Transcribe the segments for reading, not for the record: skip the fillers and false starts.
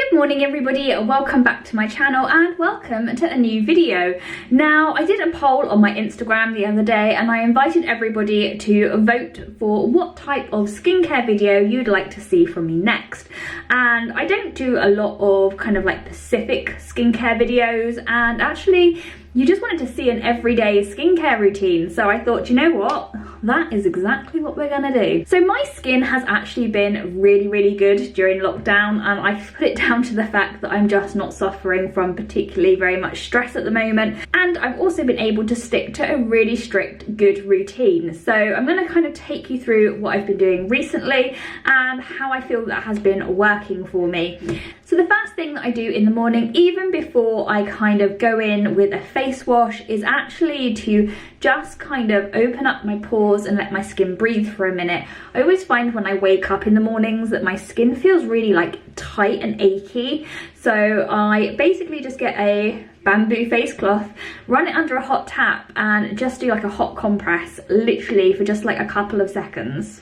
Good morning everybody, welcome back to my channel and welcome to a new video. Now, I did a poll on my Instagram the other day and I invited everybody to vote for what type of skincare video you'd like to see from me next. And I don't do a lot of kind of like specific skincare videos, and actually you just wanted to see an everyday skincare routine. So I thought, you know what? That is exactly what we're gonna do. So my skin has actually been really good during lockdown, and I've put it down to the fact that I'm just not suffering from particularly very much stress at the moment. And I've also been able to stick to a really strict, good routine. So I'm gonna kind of take you through what I've been doing recently and how I feel that has been working for me. So the first thing that I do in the morning, even before I kind of go in with a face wash, is actually to just kind of open up my pores and let my skin breathe for a minute. I always find when I wake up in the mornings that my skin feels really like tight and achy. So I basically just get a bamboo face cloth, run it under a hot tap and just do like a hot compress, literally for just like a couple of seconds.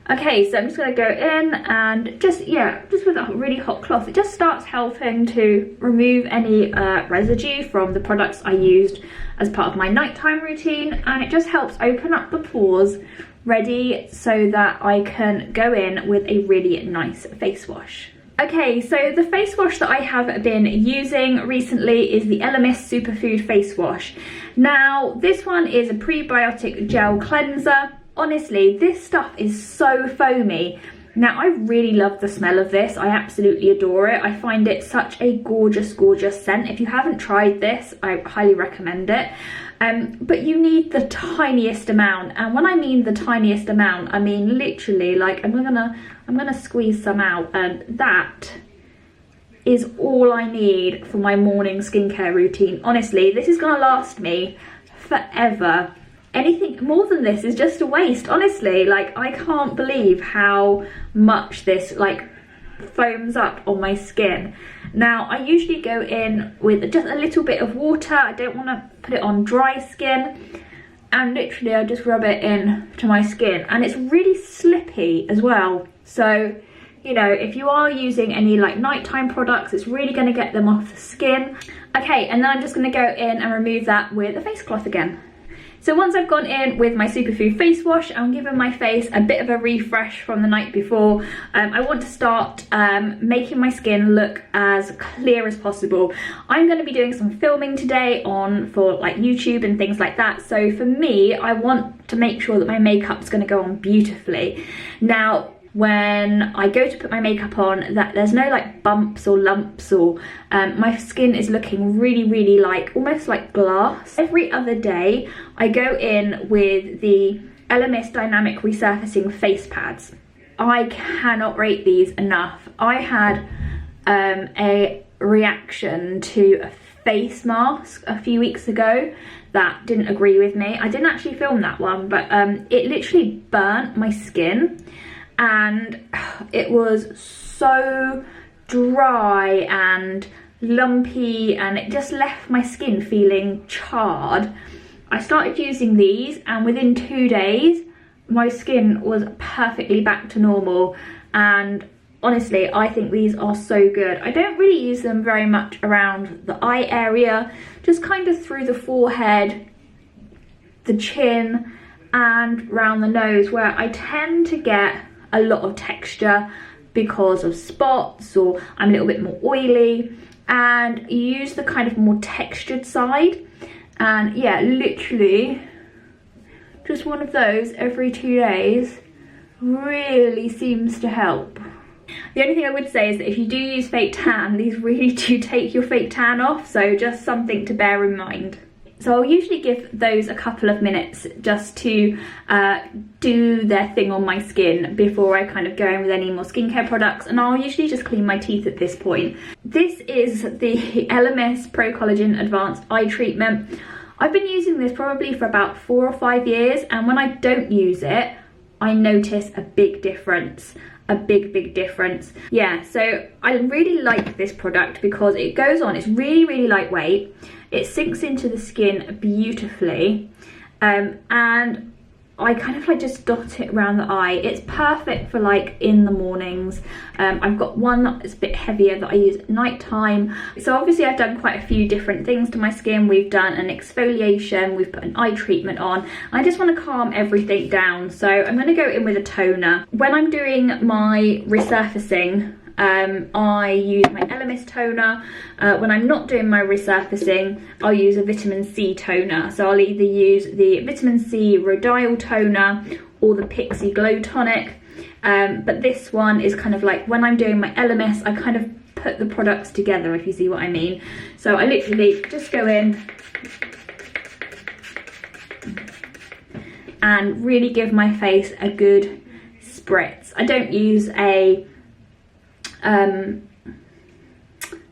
Okay, so I'm just going to go in and just with a really hot cloth, it just starts helping to remove any residue from the products I used as part of my nighttime routine, and it just helps open up the pores ready so that I can go in with a really nice face wash. Okay, so the face wash that I have been using recently is the Elemis Superfood Face Wash. Now, this one is a prebiotic gel cleanser. Honestly, this stuff is so foamy. Now, I really love the smell of this. I absolutely adore it. I find it such a gorgeous scent. If you haven't tried this, I highly recommend it. But you need the tiniest amount, and when I mean the tiniest amount, I mean literally like I'm gonna squeeze some out, and that is all I need for my morning skincare routine. Honestly, this is gonna last me forever. Anything more than this is just a waste, honestly. Like, I can't believe how much this like foams up on my skin. Now, I usually go in with just a little bit of water. I don't want to put it on dry skin, and literally I just rub it in to my skin, and it's really slippy as well. So, you know, if you are using any like nighttime products, it's really going to get them off the skin. Okay, and then I'm just going to go in and remove that with a face cloth again. So once I've gone in with my Superfood face wash, I'm giving my face a bit of a refresh from the night before. I want to start making my skin look as clear as possible. I'm going to be doing some filming today for like YouTube and things like that. So for me, I want to make sure that my makeup's going to go on beautifully. Now, when I go to put my makeup on, that there's no like bumps or lumps, or my skin is looking really like almost like glass. Every other day I go in with the Elemis Dynamic Resurfacing face pads. I cannot rate these enough. I had a reaction to a face mask a few weeks ago that didn't agree with me. I didn't actually film that one, but it literally burnt my skin, and it was so dry and lumpy, and it just left my skin feeling charred. I started using these, and within 2 days my skin was perfectly back to normal, and honestly I think these are so good. I don't really use them very much around the eye area, just kind of through the forehead, the chin and around the nose, where I tend to get a lot of texture because of spots, or I'm a little bit more oily, and use the kind of more textured side. And yeah, literally just one of those every 2 days really seems to help. The only thing I would say is that if you do use fake tan, these really do take your fake tan off, so just something to bear in mind. So I'll usually give those a couple of minutes just to do their thing on my skin before I kind of go in with any more skincare products, and I'll usually just clean my teeth at this point. This is the Elemis Pro Collagen Advanced Eye Treatment. I've been using this probably for about 4 or 5 years, and when I don't use it, I notice a big difference. A big difference. Yeah, so I really like this product because it goes on, it's really lightweight, it sinks into the skin beautifully, and I kind of like just dot it around the eye. It's perfect for like in the mornings. I've got one that's a bit heavier that I use at night time. So obviously I've done quite a few different things to my skin. We've done an exfoliation, we've put an eye treatment on. I just want to calm everything down. So I'm going to go in with a toner. When I'm doing my resurfacing, I use my Elemis toner. When I'm not doing my resurfacing, I'll use a vitamin C toner. So I'll either use the vitamin C rhodial toner or the Pixie Glow Tonic. But this one is kind of like when I'm doing my Elemis, I kind of put the products together, if you see what I mean. So I literally just go in and really give my face a good spritz. I don't use a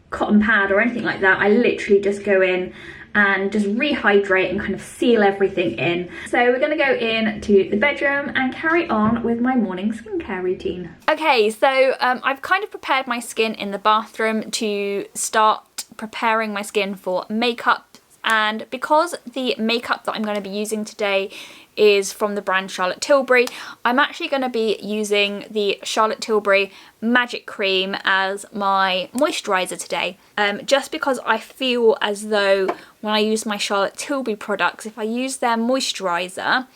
cotton pad or anything like that. I literally just go in and just rehydrate and kind of seal everything in. So we're gonna go into the bedroom and carry on with my morning skincare routine. Okay, so I've kind of prepared my skin in the bathroom to start preparing my skin for makeup, and because the makeup that I'm going to be using today is from the brand Charlotte Tilbury, I'm actually going to be using the Charlotte Tilbury Magic Cream as my moisturiser today, just because I feel as though when I use my Charlotte Tilbury products, if I use their moisturiser,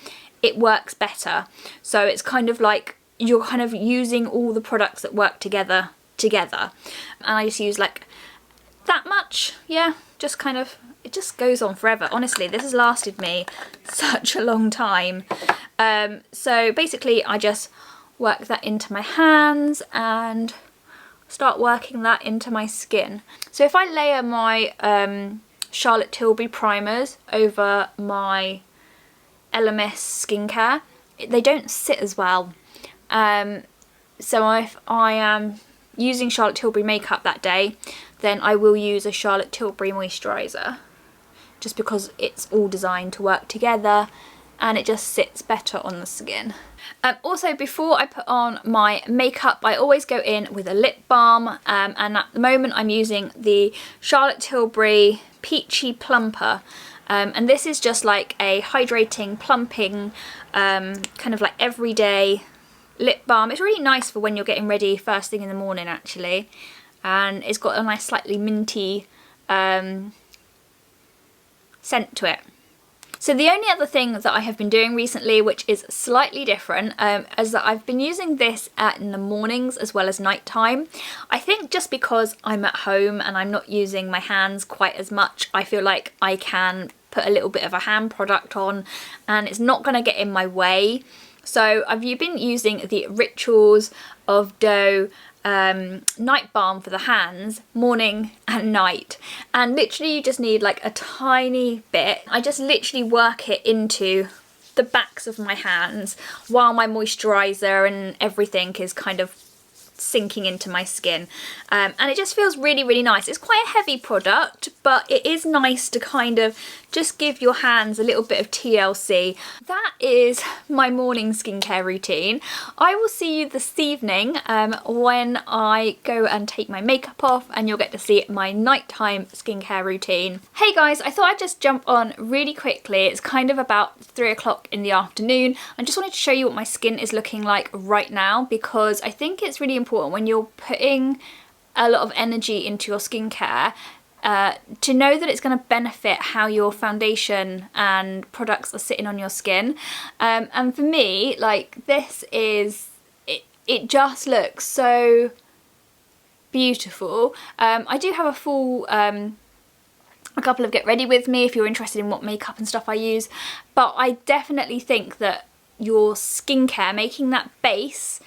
it works better. So it's kind of like you're kind of using all the products that work together, and I just use like that much, yeah, just kind of, it just goes on forever. Honestly, this has lasted me such a long time. So basically I just work that into my hands and start working that into my skin. So if I layer my Charlotte Tilbury primers over my Elemis skincare, they don't sit as well. So if I am using Charlotte Tilbury makeup that day, then I will use a Charlotte Tilbury moisturiser, just because it's all designed to work together and it just sits better on the skin. Also, before I put on my makeup, I always go in with a lip balm, and at the moment I'm using the Charlotte Tilbury Peachy Plumper, and this is just like a hydrating, plumping, kind of like everyday lip balm. It's really nice for when you're getting ready first thing in the morning actually, and it's got a nice slightly minty scent to it. So the only other thing that I have been doing recently, which is slightly different, is that I've been using this in the mornings as well as nighttime. I think just because I'm at home and I'm not using my hands quite as much, I feel like I can put a little bit of a hand product on and it's not going to get in my way. So I've been using the Rituals of Dough night balm for the hands, morning and night, and literally you just need like a tiny bit. I just literally work it into the backs of my hands while my moisturiser and everything is kind of sinking into my skin, and it just feels really, really nice. It's quite a heavy product, but it is nice to kind of just give your hands a little bit of TLC. That is my morning skincare routine. I will see you this evening when I go and take my makeup off, and you'll get to see my nighttime skincare routine. Hey guys, I thought I'd just jump on really quickly. It's kind of about 3 o'clock in the afternoon. I just wanted to show you what my skin is looking like right now, because I think it's really important when you're putting a lot of energy into your skincare to know that it's going to benefit how your foundation and products are sitting on your skin. And for me, like, this is, it just looks so beautiful. I do have a full a couple of get ready with me if you're interested in what makeup and stuff I use, but I definitely think that your skincare, making that base,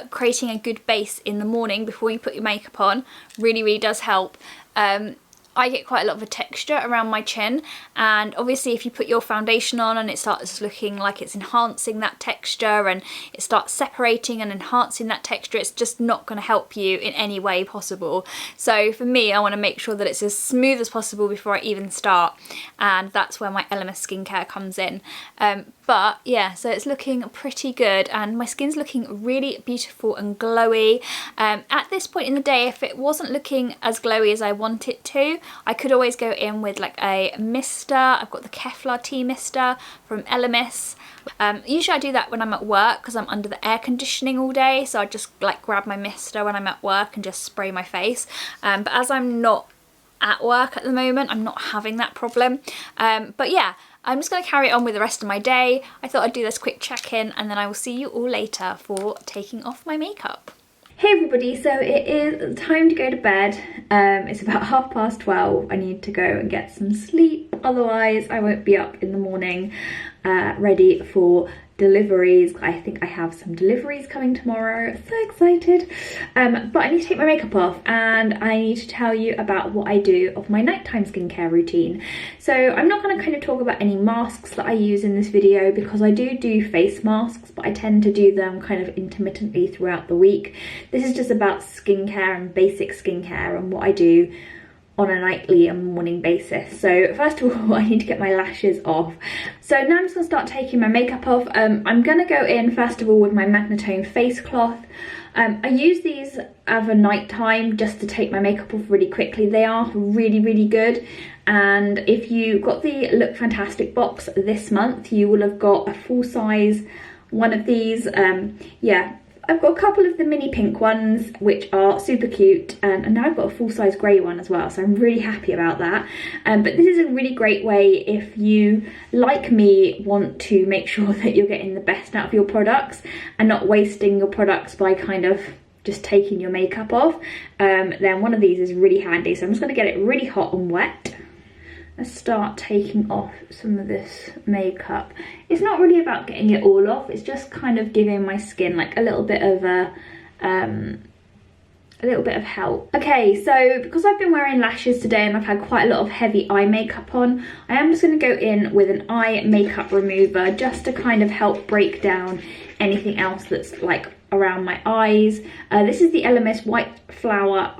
creating a good base in the morning before you put your makeup on, really, really does help. I get quite a lot of a texture around my chin, and obviously if you put your foundation on and it starts looking like it's enhancing that texture and it starts separating and enhancing that texture, it's just not going to help you in any way possible. So for me, I want to make sure that it's as smooth as possible before I even start, and that's where my Elemis skincare comes in. But yeah, so it's looking pretty good and my skin's looking really beautiful and glowy. At this point in the day, if it wasn't looking as glowy as I want it to, I could always go in with like a mister. I've got the Kevlar Tea Mister from Elemis. Usually I do that when I'm at work because I'm under the air conditioning all day, so I just like grab my mister when I'm at work and just spray my face. But as I'm not at work at the moment, I'm not having that problem. But yeah, I'm just going to carry on with the rest of my day. I thought I'd do this quick check-in and then I will see you all later for taking off my makeup. Hey everybody, so it is time to go to bed. It's about 12:30. I need to go and get some sleep, otherwise I won't be up in the morning ready for deliveries. I think I have some deliveries coming tomorrow, so excited. But I need to take my makeup off and I need to tell you about what I do of my nighttime skincare routine. So I'm not going to kind of talk about any masks that I use in this video because I do face masks, but I tend to do them kind of intermittently throughout the week. This is just about skincare and basic skincare and what I do on a nightly and morning basis. So first of all, I need to get my lashes off. So now I'm just gonna start taking my makeup off. I'm gonna go in first of all with my Magnetone face cloth. I use these over night time just to take my makeup off really quickly. They are really good. And if you got the Look Fantastic box this month, you will have got a full size one of these. Yeah, I've got a couple of the mini pink ones which are super cute, and now I've got a full-size grey one as well, so I'm really happy about that. But this is a really great way if you, like me, want to make sure that you're getting the best out of your products and not wasting your products by kind of just taking your makeup off. Then one of these is really handy, so I'm just going to get it really hot and wet. Let's start taking off some of this makeup. It's not really about getting it all off, it's just kind of giving my skin like a little bit of help. Okay, so because I've been wearing lashes today and I've had quite a lot of heavy eye makeup on, I am just going to go in with an eye makeup remover just to kind of help break down anything else that's like around my eyes. This is the Elemis White Flower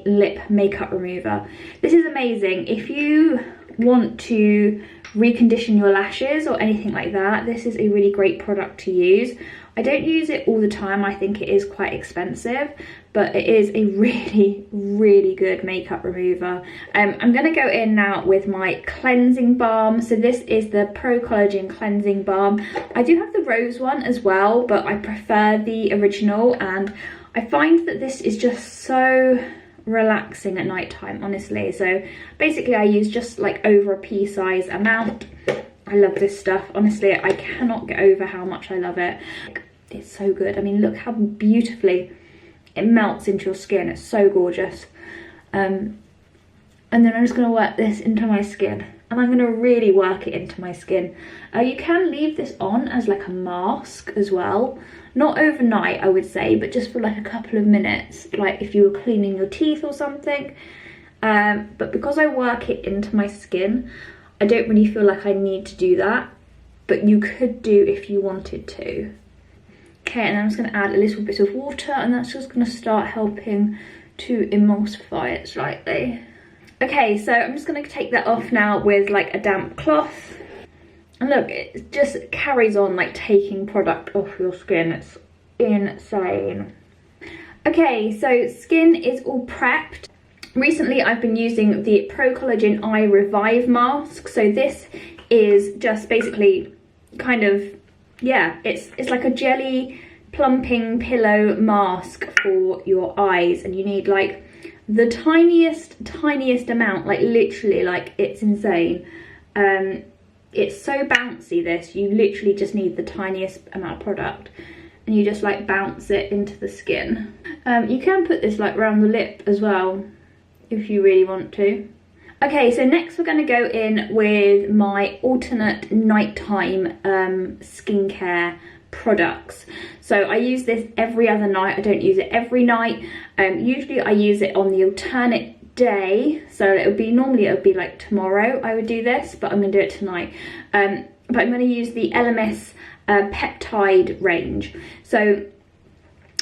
Lip Makeup Remover. This is amazing. If you want to recondition your lashes or anything like that, this is a really great product to use. I don't use it all the time, I think it is quite expensive, but it is a really good makeup remover. I'm going to go in now with my cleansing balm. So this is the Pro Collagen Cleansing Balm. I do have the rose one as well, but I prefer the original, and I find that this is just so relaxing at night time, honestly. So basically I use just like over a pea size amount. I love this stuff, honestly. I cannot get over how much I love it. It's so good. I mean, look how beautifully it melts into your skin. It's so gorgeous. And then I'm just going to work this into my skin, and I'm going to really work it into my skin. You can leave this on as like a mask as well, not overnight I would say, but just for like a couple of minutes, like if you were cleaning your teeth or something. But because I work it into my skin, I don't really feel like I need to do that, but you could do if you wanted to. Okay, and I'm just going to add a little bit of water, and that's just going to start helping to emulsify it slightly. Okay, so I'm just going to take that off now with like a damp cloth. And look, it just carries on like taking product off your skin. It's insane. Okay, so skin is all prepped. Recently I've been using the Pro Collagen Eye Revive Mask. So this is just basically kind of, yeah, it's like a jelly plumping pillow mask for your eyes, and you need like the tiniest amount, like literally, like it's insane. It's so bouncy, this. You literally just need the tiniest amount of product, and you just like bounce it into the skin. You can put this like around the lip as well if you really want to. Okay, so next we're going to go in with my alternate nighttime skincare products. So I use this every other night. I don't use it every night. Usually I use it on the alternate day. So it would be, normally it would be like tomorrow I would do this, but I'm going to do it tonight. But I'm going to use the Elemis peptide range. So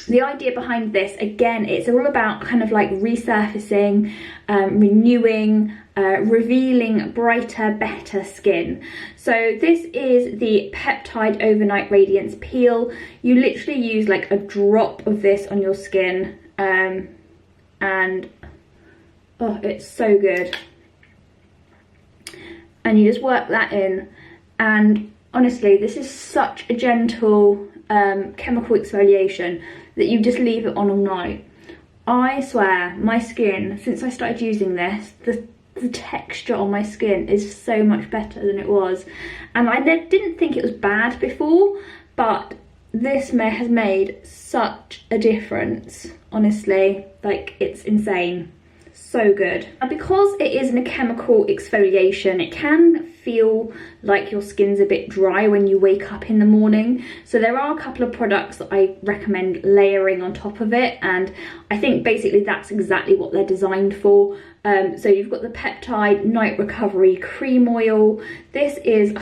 the idea behind this, again, it's all about kind of like resurfacing, renewing, revealing brighter, better skin. So this is the Peptide Overnight Radiance Peel. You literally use like a drop of this on your skin, and oh, it's so good. And you just work that in, and honestly, this is such a gentle chemical exfoliation that you just leave it on all night. I swear, my skin, since I started using this, the texture on my skin is so much better than it was. And I didn't think it was bad before, but this has made such a difference, honestly. Like, it's insane. So good. And because it isn't a chemical exfoliation, it can feel like your skin's a bit dry when you wake up in the morning. So there are a couple of products that I recommend layering on top of it, and I think basically that's exactly what they're designed for. So you've got the Peptide Night Recovery Cream Oil. This is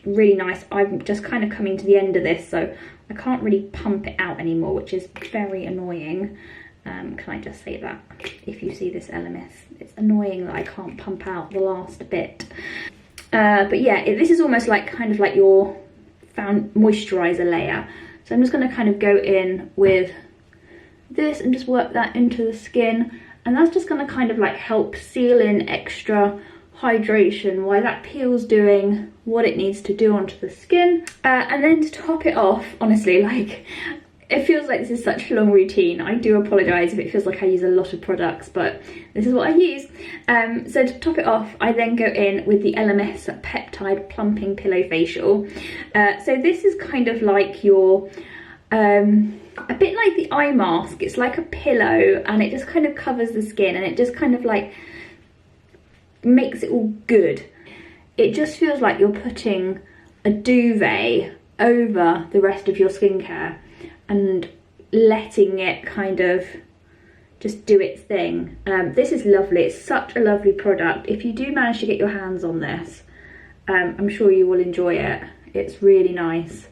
really nice. I'm just kind of coming to the end of this, so I can't really pump it out anymore, which is very annoying. Can I just say that if you see this Elemis, it's annoying that I can't pump out the last bit. But yeah, this is almost like kind of like your moisturizer layer. So I'm just going to kind of go in with this and just work that into the skin, and that's just going to kind of like help seal in extra hydration while that peel's doing what it needs to do onto the skin. And then to top it off, honestly, like, it feels like this is such a long routine. I do apologise if it feels like I use a lot of products, but this is what I use. So to top it off, I then go in with the Elemis Peptide Plumping Pillow Facial. So this is kind of like your, a bit like the eye mask. It's like a pillow, and it just kind of covers the skin, and it just kind of like makes it all good. It just feels like you're putting a duvet over the rest of your skincare and letting it kind of just do its thing. This is lovely. It's such a lovely product. If you do manage to get your hands on this, I'm sure you will enjoy it. It's really nice,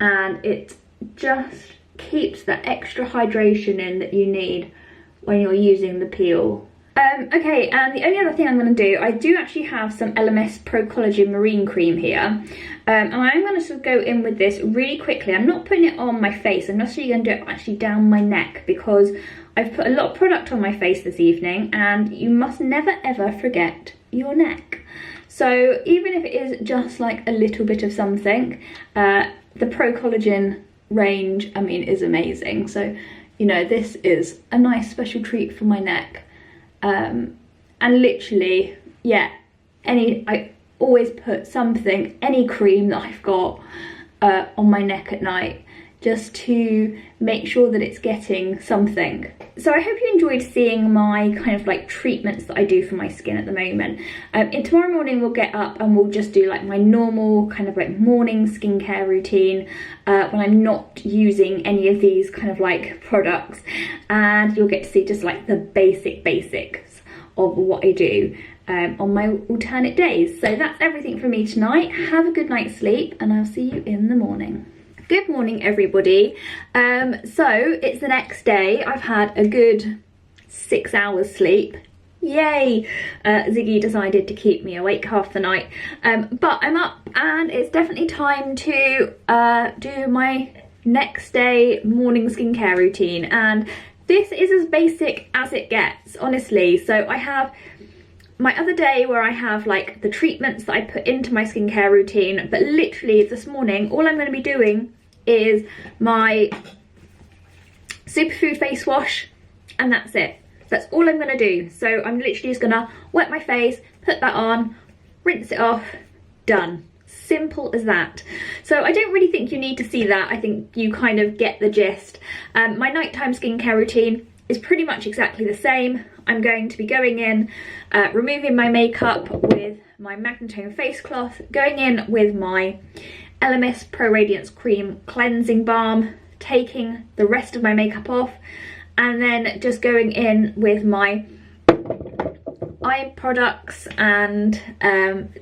and it just keeps that extra hydration in that you need when you're using the peel. Okay, and the only other thing I'm going to do, I do actually have some Elemis Pro Collagen Marine Cream here, and I'm going to sort of go in with this really quickly. I'm not putting it on my face, I'm actually going to do it actually down my neck, because I've put a lot of product on my face this evening, and you must never ever forget your neck. So even if it is just like a little bit of something, the Pro Collagen range, I mean, is amazing. So, you know, this is a nice special treat for my neck. And literally, yeah, I always put something, any cream that I've got on my neck at night, just to make sure that it's getting something. So I hope you enjoyed seeing my kind of like treatments that I do for my skin at the moment. And tomorrow morning we'll get up and we'll just do like my normal kind of like morning skincare routine when I'm not using any of these kind of like products, and you'll get to see just like the basics of what I do on my alternate days. So that's everything from me tonight. Have a good night's sleep, and I'll see you in the morning. Good morning, everybody. So it's the next day. I've had a good 6 hours sleep. Yay! Ziggy decided to keep me awake half the night. But I'm up, and it's definitely time to do my next day morning skincare routine. And this is as basic as it gets, honestly. So I have my other day where I have like the treatments that I put into my skincare routine, but literally this morning all I'm going to be doing is my superfood face wash, and that's it. That's all I'm going to do. So I'm literally just going to wet my face, put that on, rinse it off, done. Simple as that. So I don't really think you need to see that. I think you kind of get the gist. My nighttime skincare routine is pretty much exactly the same. I'm going to be going in, removing my makeup with my Magnetone face cloth, going in with my Elemis Pro Radiance Cream Cleansing Balm, taking the rest of my makeup off, and then just going in with my eye products and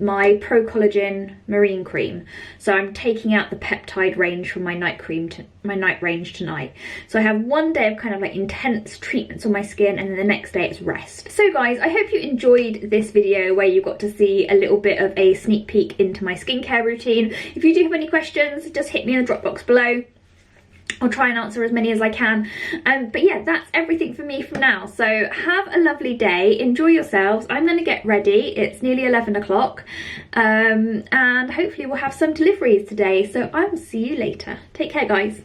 my Pro Collagen Marine Cream. So I'm taking out the peptide range from my night range tonight. So I have one day of kind of like intense treatments on my skin, and then the next day it's rest. So guys, I hope you enjoyed this video where you got to see a little bit of a sneak peek into my skincare routine. If you do have any questions, just hit me in the drop box below. I'll try and answer as many as I can. But yeah, that's everything for me from now. So have a lovely day, enjoy yourselves. I'm going to get ready, it's nearly 11 o'clock, and hopefully we'll have some deliveries today. So I will see you later. Take care, guys.